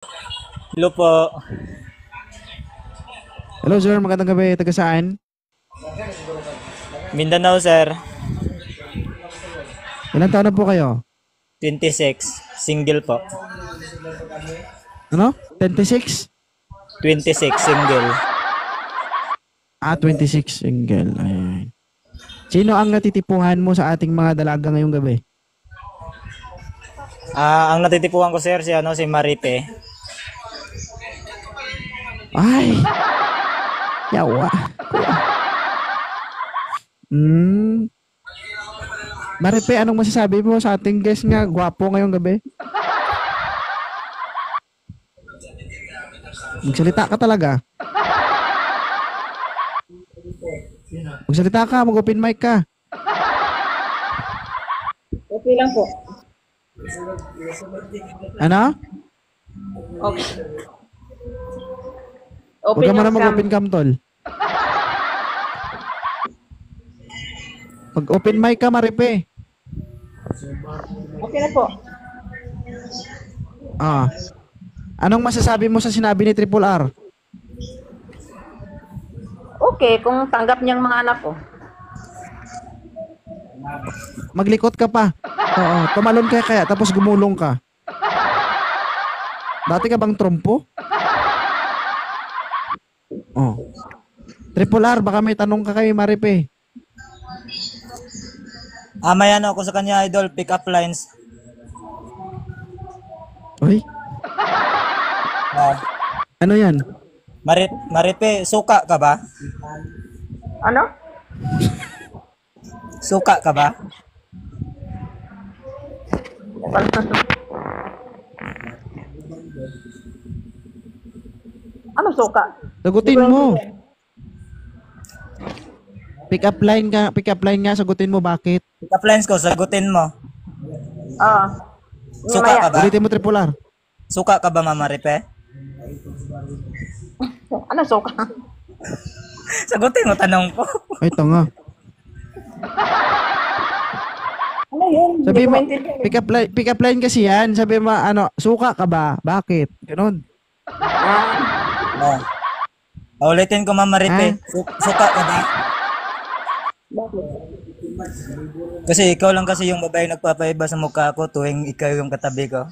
Hello po. Hello sir, magandang gabi. Taga saan? Mindanao, sir. Ilan taon na po kayo? 26. Single po. Ano? 26? 26, single. 26, single. Ayan. Sino ang natitipuhan mo sa ating mga dalaga ngayong gabi? Ang natitipuhan ko, sir, si Maripe. Ay! Yawa. Maripe, anong masasabi mo sa ating guest nga gwapo ngayong gabi? Magsalita ka talaga. Magsalita ka, mag-open mic ka. Okay lang po. Ano? Okay. Huwag Open ka muna yung cam. mag-open cam, tol. Mag-open mic ka, Maripe. Okay na po. Anong masasabi mo sa sinabi ni Triple R? Okay, kung tanggap niyang mga anak ko. Maglikot ka pa. Oo, tumalon ka kaya tapos gumulong ka. Dati ka bang trompo? Oh. Triple R, baka may tanong ka kay Maripe. May ano ako sa kanya, idol, pick up lines. Uy, Ah, ano yan? Maripe, suka ka ba? Ano? Suka ka ba? Ano suka? Sagutin mo. Pick up line nga, sagutin mo bakit. Pick up lines ko, sagutin mo. Ah. Suka ka ba? Ulitin mo Triple R. Suka ka ba, Mama Maripe? Ano suka? Sagutin mo tanong ko. Ay, tanga. Ano yun? Sabi Hindi ko mo, maintindihan. pick up line kasi yan. Sabi mo, suka ka ba? Bakit? Ganon. Oh. Ulitin ko, Mama Maripe. Suka ka ba? Bakit? Kasi ikaw lang kasi yung babae nagpapaiba sa mukha ko tuwing ikaw yung katabi ko.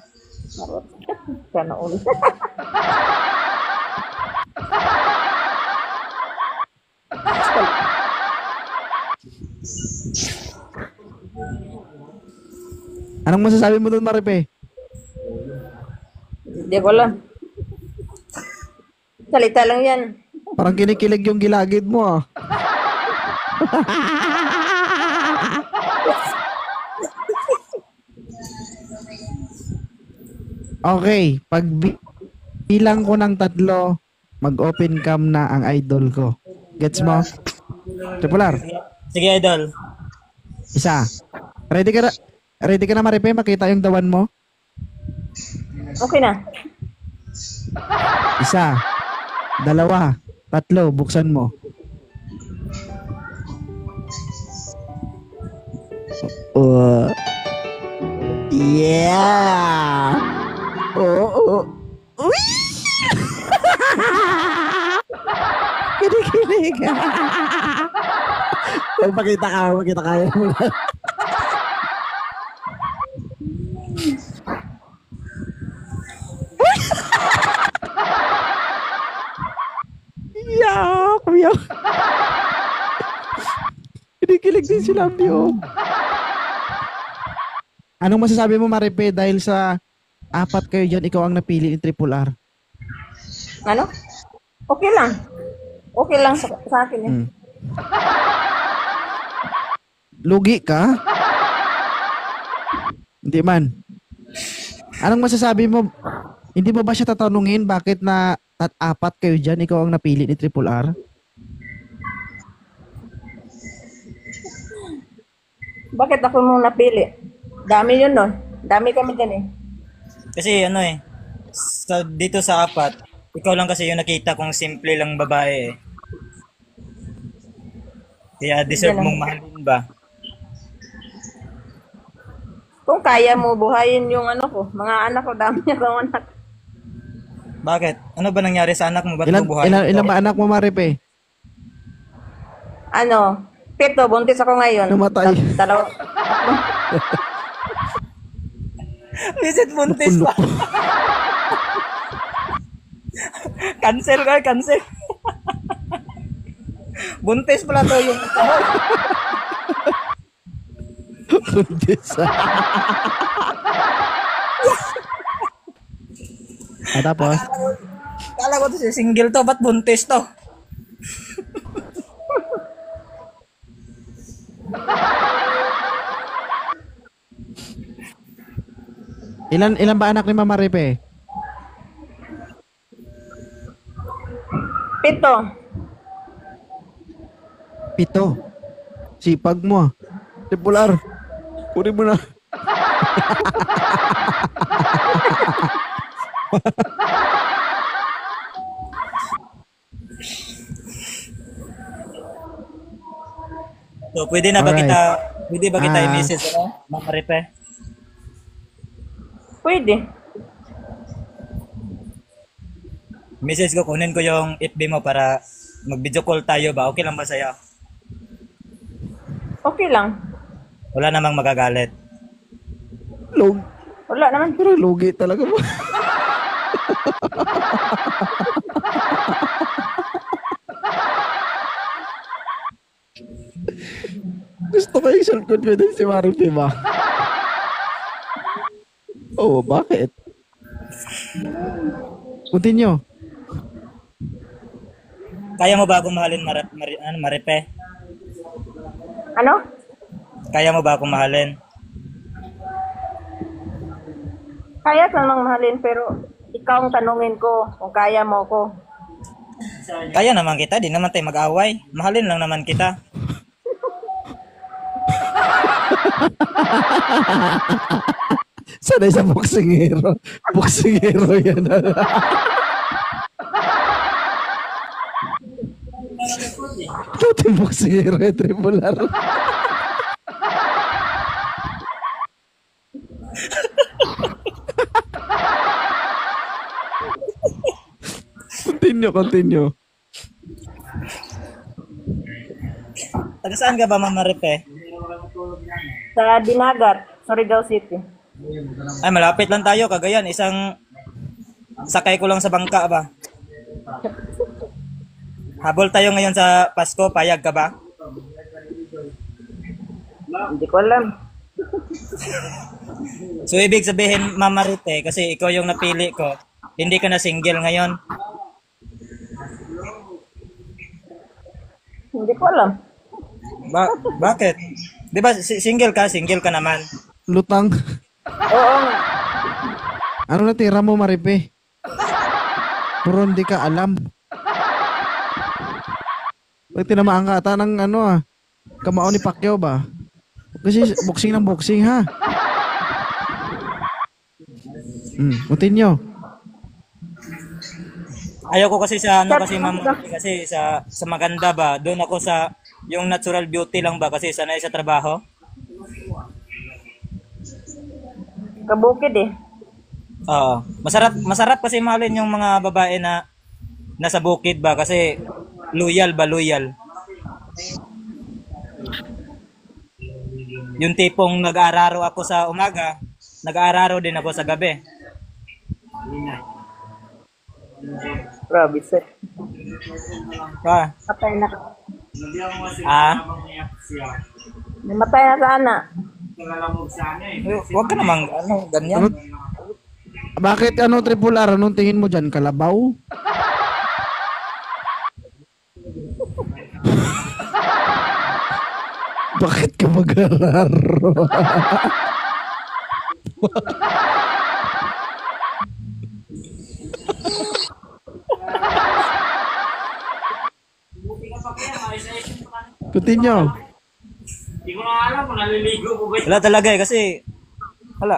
Sana ulit. Anong masasabi mo doon, Maripe? Hindi ko alam. Salita lang yan. Parang kinikilig yung gilagid mo, ah. Okay, pag bilang ko ng 3, mag-open cam na ang idol ko. Gets mo? Triple R, Sige, idol. isa. Ready ka na? Ready ka na, Maripe? Makita yung dawan mo? Okay na. Isa. 2. 3. Buksan mo. Yeah! Oo. Uy! Kinikilig. Magpakita ka. Yak! Yak! Kinikilig din si Lambio. Anong masasabi mo, Maripe, dahil sa 4 kayo dyan, ikaw ang napili ni Triple R? Ano? Okay lang. Okay lang sa akin eh. Lugi ka? Hindi man. Anong masasabi mo? Hindi mo ba siya tatanungin bakit na 4 kayo dyan, ikaw ang napili ni Triple R? Bakit ako mong napili? Dami yun nun. Dami kami dyan eh. Kasi dito sa 4, ikaw lang kasi yung nakita kong simple lang babae eh. Kaya deserve mong mahalin ba? Kung kaya mo buhayin yung ano ko, mga anak ko, dami niya kong anak. Bakit? Ano ba nangyari sa anak mo? Ba't Ilan, bubuhay? ilan ba anak mo, Maripe? Ano? Pito, buntis ako ngayon. Namatay. Dalawa. Visit buntis pa. Cancel ka, cancel. Buntis pala to yung Buntis. Tapos? Kala ko to si single to, ba't buntis to? Ilan ba anak ni Mama Ripe? Pito. 7. Sipag mo. Tripular. Kunin mo na. So, pwede na ba Alright. pwede ba kita Ah. i-message, Mama Ripe? Pwede. Message ko, kunin ko yung FB mo para mag-video call tayo ba? Okay lang ba sa'yo? Okay lang. Wala namang magagalit. Log. Wala naman. Pero lugi talaga mo. Gusto ko yung self-confidence si Maripe ba? Oo, bakit? Continue. Kaya mo ba akong mahalin, Maripe? Ano? Kaya mo ba akong mahalin? Kaya ka namang mahalin pero ikaw ang tanungin ko kung kaya mo ko. Kaya naman kita, di naman tayo mag-away. Mahalin lang naman kita. Sanay sa boksingero. Boksingero yan. Dati boksingero yung tripular. Continue. Taga saan ka ba, Mama Ripe? Sa Dinagat, Surigao City. Ay, malapit lang tayo. Cagayan, isang sakay ko lang sa bangka ba? Habol tayo ngayon sa Pasko. Payag ka ba? Hindi ko alam. So, ibig sabihin, Mama Ripe, kasi ikaw yung napili ko, hindi ka na single ngayon. Hindi ko alam. Bakit? Di ba, single ka naman. Lutang. Oo nga. Ano na tira mo, Maripe? Puro hindi ka alam. Pag tinamaan ka ata ng kamao ni Pacquiao ba? Kasi boxing ng boxing ha. Continue. Ayaw ko kasi sa kasi Mama Ripe, kasi sa maganda ba, doon ako sa yung natural beauty lang ba kasi sanay sa trabaho. Kabukid eh. Oo. Masarap kasi mahalin yung mga babae na nasa bukid ba kasi loyal. Yung tipong nag-aararo ako sa umaga, nag-aararo din ako sa gabi. Grabe sir. Ah, Patay na. Namatay na sana. Huwag ka namang ganyan. Bakit tripular? Anong tingin mo dyan? Kalabaw? Bakit ka mag-alaro? Continue. Hindi ko na alam kung naliligo ko ba. Wala talaga kasi wala.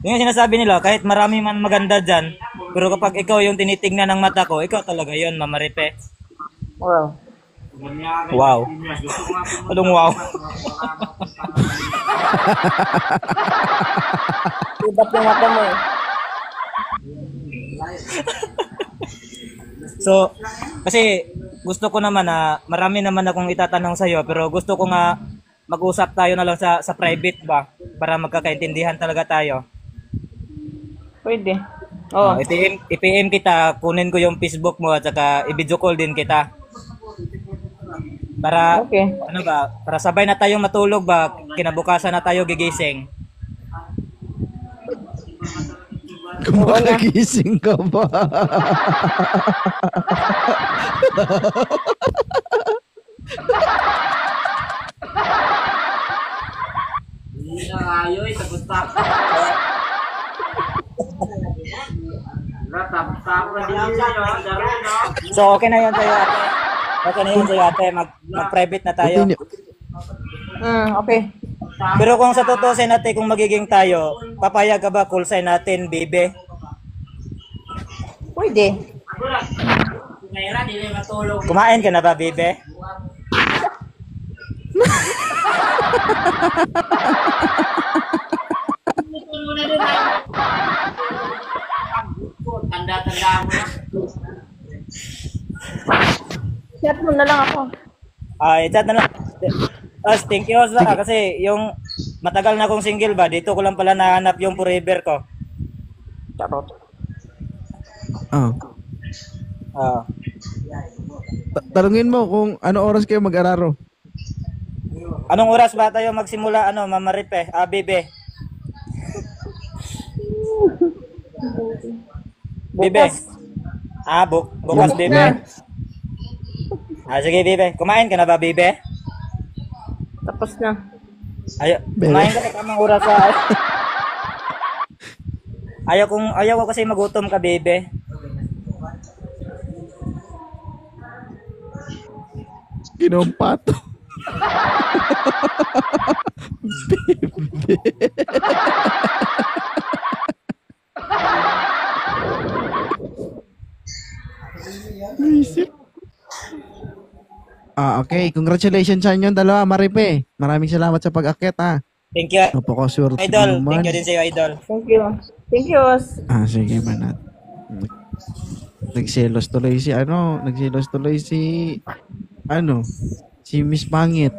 Yung sinasabi nila, kahit marami man maganda dyan, pero kapag ikaw yung tinitignan ng mata ko, ikaw talaga yun, Mama Ripe. Wow. Wow. Anong wow? Ibat yung mata mo eh. So, kasi gusto ko naman na marami naman akong itatanong sa'yo, pero gusto ko nga mag-usap tayo na lang sa private ba? Para magkakaintindihan talaga tayo. Pwede. Oh, I-PM kita, kunin ko yung Facebook mo at saka i-video call din kita. Para, okay. ano ba, para sabay na tayong matulog ba, kinabukasan na tayo gigising. Kumakagising ka ba? Hindi na ayoy, tapos-tap. Tapos-tap na din sa'yo, daro, no? So, okay na yun sa'yo, ate. Okay na yun sa'yo, ate. Mag-private na tayo. Okay. Pero kung sa tutusin natin, kung magiging tayo, papayag ka ba call sign natin, Bibe? Pwede. Ako lang. Ngayon, hindi na matulog. Kumain ka na ba, Bibe? Tanda-tanda mo na. Chat mo na lang ako. Chat na lang. Thank you, Osva, kasi yung matagal na akong single ba, dito ko lang pala nahanap yung forever ko. Charot. Oh. Talungin mo kung ano oras kayo mag-araro. Anong oras ba tayo magsimula, Mama Ripe? Bibe? Bibe? Bukas, Bibe? Sige, Bibe. Kumain ka na ba, Bibe? Tapos na. Kumain ka na tamang oras sa... Ayaw ko kasi magutom ka, Bibe. Kinompato. Okay. Congratulations sa inyo dalawa, Maripe. Maraming salamat sa pag-akit, ha. Thank you. Napakaswerte Idol. naman. Thank you din sa'yo, Idol. Thank you. Thank you. Sige, manat. Nagselos tuloy si si Miss Pangit.